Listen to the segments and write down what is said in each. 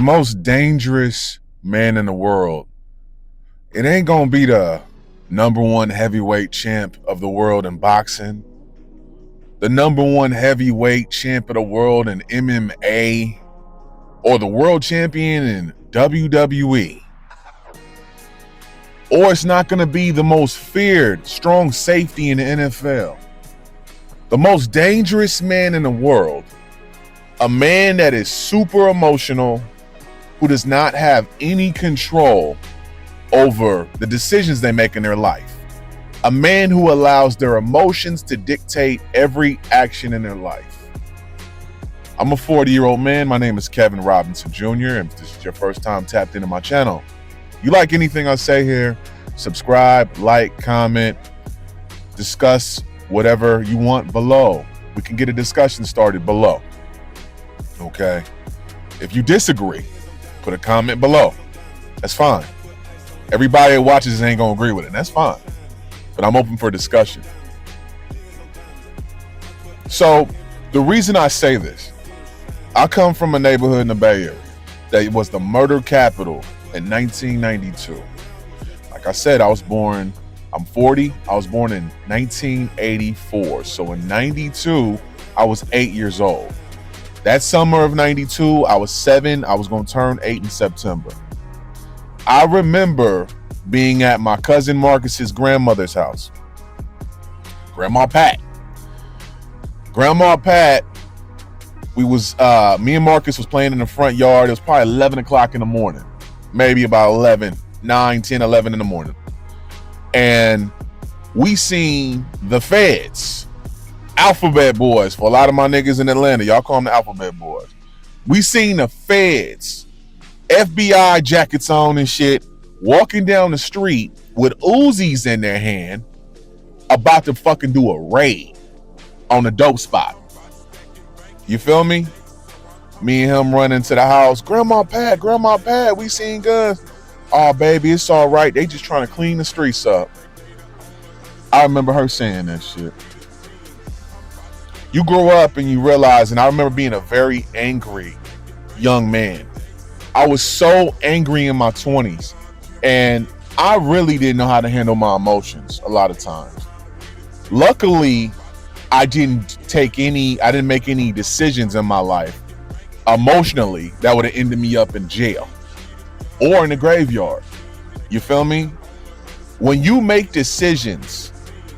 most dangerous man in the world, it ain't gonna be the number one heavyweight champ of the world in boxing, the number one heavyweight champ of the world in MMA, or the world champion in WWE. Or it's not gonna be the most feared strong safety in the NFL. The most dangerous man in the world, a man that is super emotional, who does not have any control over the decisions they make in their life. A man who allows their emotions to dictate every action in their life. I'm a 40-year-old man. My name is Kevin Robinson Jr. And if this is your first time tapped into my channel, you like anything I say here, subscribe, like, comment, discuss whatever you want below. We can get a discussion started below. Okay? If you disagree, put a comment below. That's fine. Everybody that watches ain't gonna agree with it. That's fine. But I'm open for discussion. So the reason I say this, I come from a neighborhood in the Bay Area that was the murder capital in 1992. Like I said, I'm 40. I was born in 1984. So in 92, I was 8 years old. That summer of 92, I was 7. I was going to turn 8 in September. I remember being at my cousin Marcus's grandmother's house. Grandma Pat, me and Marcus was playing in the front yard. It was probably 11 o'clock in the morning, maybe about 9, 10, 11 in the morning. And we seen the feds, Alphabet Boys. For a lot of my niggas in Atlanta, y'all call them the Alphabet Boys. We seen the feds, FBI jackets on and shit, walking down the street with Uzis in their hand, about to fucking do a raid on a dope spot. You feel me? Me and him running to the house. Grandma Pat, we seen guns. Oh, baby, it's all right. They just trying to clean the streets up. I remember her saying that shit. You grow up and you realize, and I remember being a very angry young man. I was so angry in my 20s, and I really didn't know how to handle my emotions a lot of times. Luckily, I didn't make any decisions in my life emotionally that would have ended me up in jail or in the graveyard. You feel me? When you make decisions,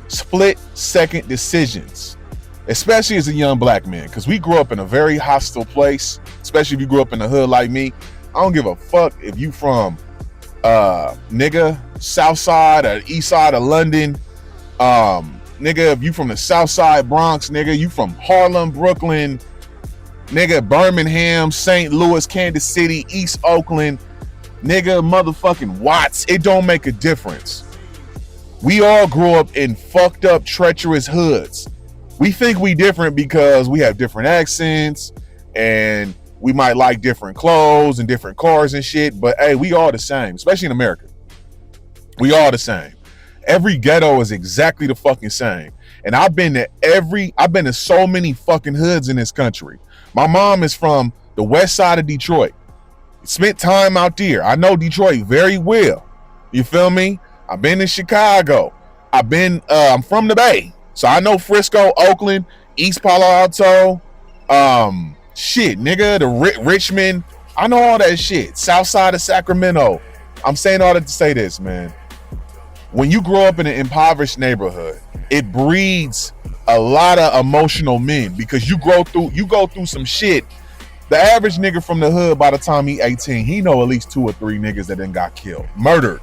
split-second decisions, especially as a young black man, because we grew up in a very hostile place, especially if you grew up in the hood like me. I don't give a fuck if you from south side or east side of London, nigga, if you from the south side Bronx, nigga, you from Harlem, Brooklyn, nigga, Birmingham, St. Louis, Kansas City, East Oakland, nigga, motherfucking Watts. It don't make a difference. We all grew up in fucked up, treacherous hoods. We think we different because we have different accents and we might like different clothes and different cars and shit, but hey, we all the same, especially in America. We all the same. Every ghetto is exactly the fucking same. And I've been to so many fucking hoods in this country. My mom is from the west side of Detroit. Spent time out there. I know Detroit very well. You feel me? I've been in Chicago. I'm from the Bay. So I know Frisco, Oakland, East Palo Alto, shit, nigga, Richmond. I know all that shit. South side of Sacramento. I'm saying all that to say this, man. When you grow up in an impoverished neighborhood, it breeds a lot of emotional men because you go through some shit. The average nigga from the hood, by the time he 18, he know at least 2 or 3 niggas that then got killed, murdered.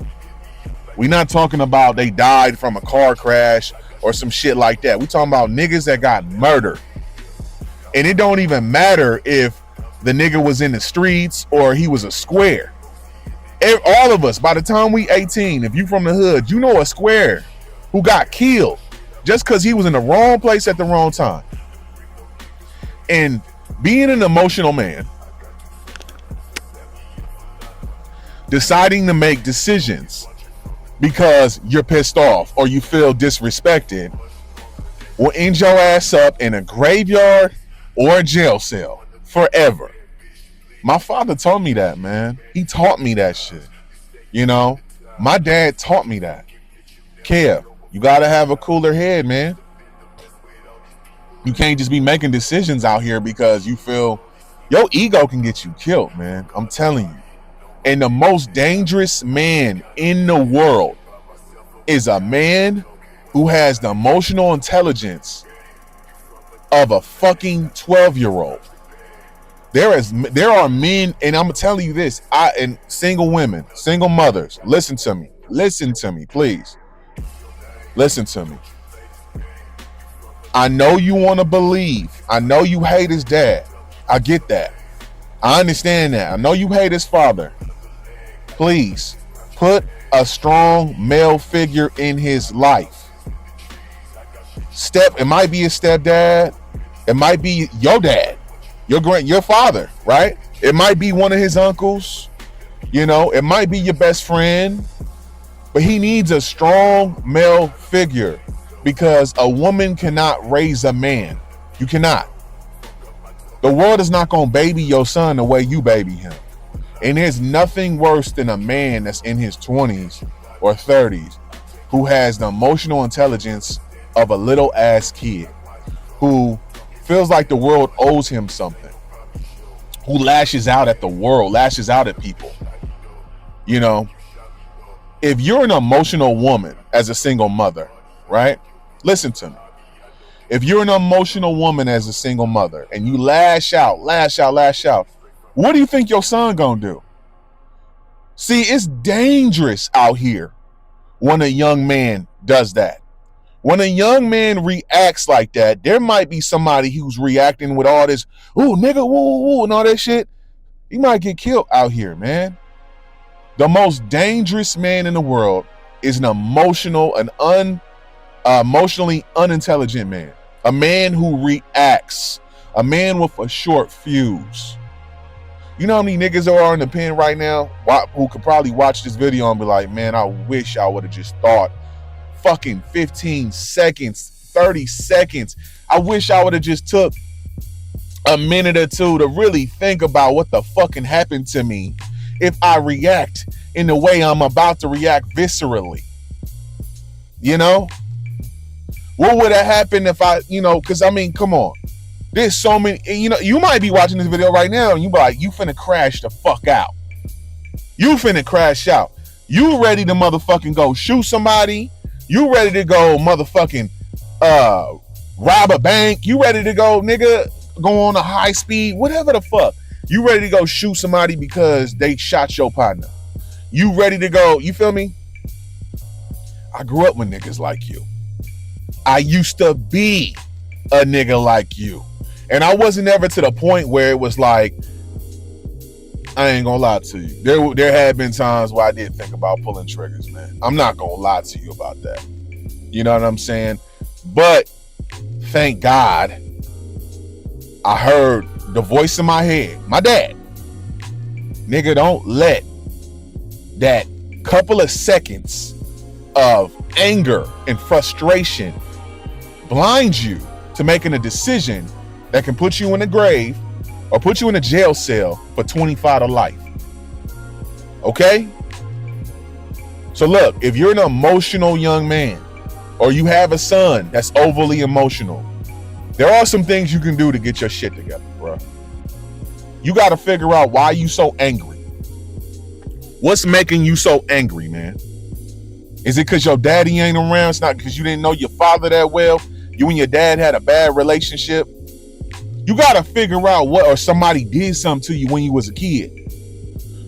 We not talking about they died from a car crash or some shit like that. We talking about niggas that got murdered. And it don't even matter if the nigga was in the streets or he was a square. All of us, by the time we 18, if you from the hood, you know a square who got killed just because he was in the wrong place at the wrong time. And being an emotional man, deciding to make decisions because you're pissed off or you feel disrespected will end your ass up in a graveyard or a jail cell forever. My father told me that, man. He taught me that shit. You know, my dad taught me that. Kev, you gotta have a cooler head, man. You can't just be making decisions out here because you feel your ego can get you killed, man. I'm telling you. And the most dangerous man in the world is a man who has the emotional intelligence of a fucking 12-year-old. There are men, and I'm telling you this, and single women, single mothers, listen to me, please. Listen to me. I know you want to believe. I know you hate his dad. I get that. I understand that. I know you hate his father. Please put a strong male figure in his life. It might be his stepdad. It might be your dad, your father, right? It might be one of his uncles. You know, it might be your best friend. But he needs a strong male figure because a woman cannot raise a man. You cannot. The world is not going to baby your son the way you baby him. And there's nothing worse than a man that's in his 20s or 30s who has the emotional intelligence of a little ass kid who feels like the world owes him something, who lashes out at the world, lashes out at people. You know, if you're an emotional woman as a single mother, right? Listen to me. If you're an emotional woman as a single mother and you lash out, what do you think your son gonna do? See, it's dangerous out here when a young man does that. When a young man reacts like that, there might be somebody who's reacting with all this, ooh, nigga, woo, and all that shit. He might get killed out here, man. The most dangerous man in the world is an emotionally unintelligent man. A man who reacts. A man with a short fuse. You know how many niggas there are in the pen right now who could probably watch this video and be like, man, I wish I would have just thought fucking 15 seconds, 30 seconds. I wish I would have just took a minute or two to really think about what the fucking happened to me if I react in the way I'm about to react viscerally. You know? What would have happened if I, because I mean, come on. There's so many, you might be watching this video right now and you be like, you finna crash the fuck out. You finna crash out. You ready to motherfucking go shoot somebody. You ready to go motherfucking rob a bank. You ready to go, nigga, go on a high speed, whatever the fuck. You ready to go shoot somebody because they shot your partner. You ready to go, you feel me? I grew up with niggas like you. I used to be a nigga like you. And I wasn't ever to the point where it was like, I ain't gonna lie to you. There had been times where I did think about pulling triggers, man. I'm not gonna lie to you about that. You know what I'm saying? But thank God I heard the voice in my head, my dad. Nigga, don't let that couple of seconds of anger and frustration blind you to making a decision that can put you in the grave or put you in a jail cell for 25 to life. Okay? So look, if you're an emotional young man or you have a son that's overly emotional, there are some things you can do to get your shit together, bro. You got to figure out why you so angry. What's making you so angry, man? Is it because your daddy ain't around? It's not because you didn't know your father that well. You and your dad had a bad relationship. You got to figure out what, or somebody did something to you when you was a kid.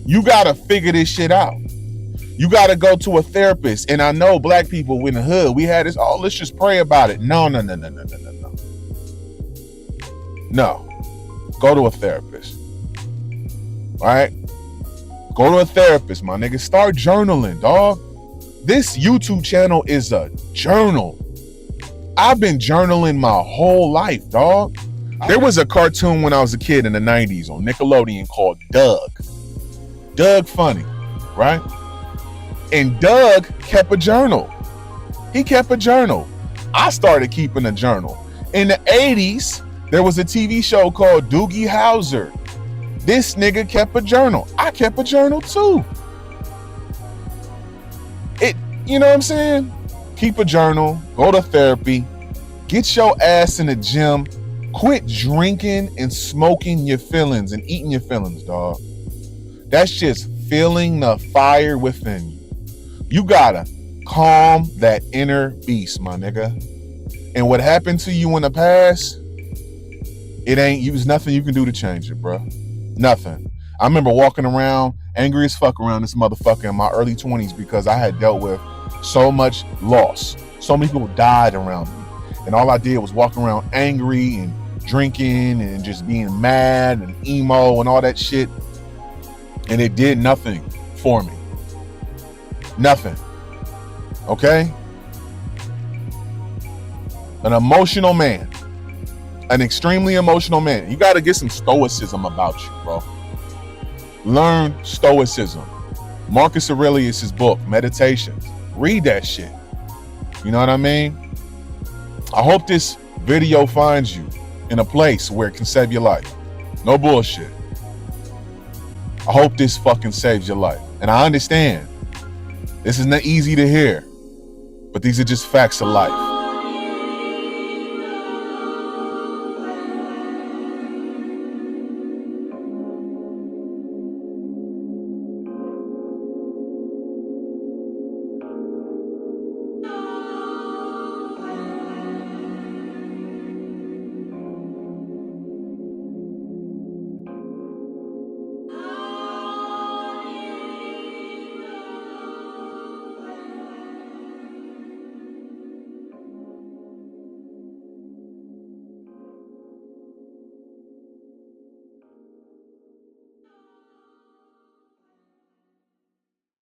You got to figure this shit out. You got to go to a therapist. And I know black people in the hood, we had this, oh, let's just pray about it. No. No. Go to a therapist. All right? Go to a therapist, my nigga. Start journaling, dog. This YouTube channel is a journal. I've been journaling my whole life, dog. There was a cartoon when I was a kid in the 90s on Nickelodeon called Doug. Doug Funny, right? And Doug kept a journal. He kept a journal. I started keeping a journal. In the 80s, there was a TV show called Doogie Howser. This nigga kept a journal. I kept a journal too. You know what I'm saying? Keep a journal, go to therapy, get your ass in the gym, quit drinking and smoking your feelings and eating your feelings, dog. That's just feeling the fire within you. You gotta calm that inner beast, my nigga. And what happened to you in the past, there's nothing you can do to change it, bro. Nothing. I remember walking around angry as fuck around this motherfucker in my early 20s because I had dealt with so much loss. So many people died around me. And all I did was walk around angry and drinking and just being mad and emo and all that shit. And it did nothing for me. Nothing. Okay? An emotional man. An extremely emotional man. You got to get some stoicism about you, bro. Learn stoicism. Marcus Aurelius' book, Meditations. Read that shit. You know what I mean? I hope this video finds you in a place where it can save your life. No bullshit. I hope this fucking saves your life. And I understand this is not easy to hear, but these are just facts of life.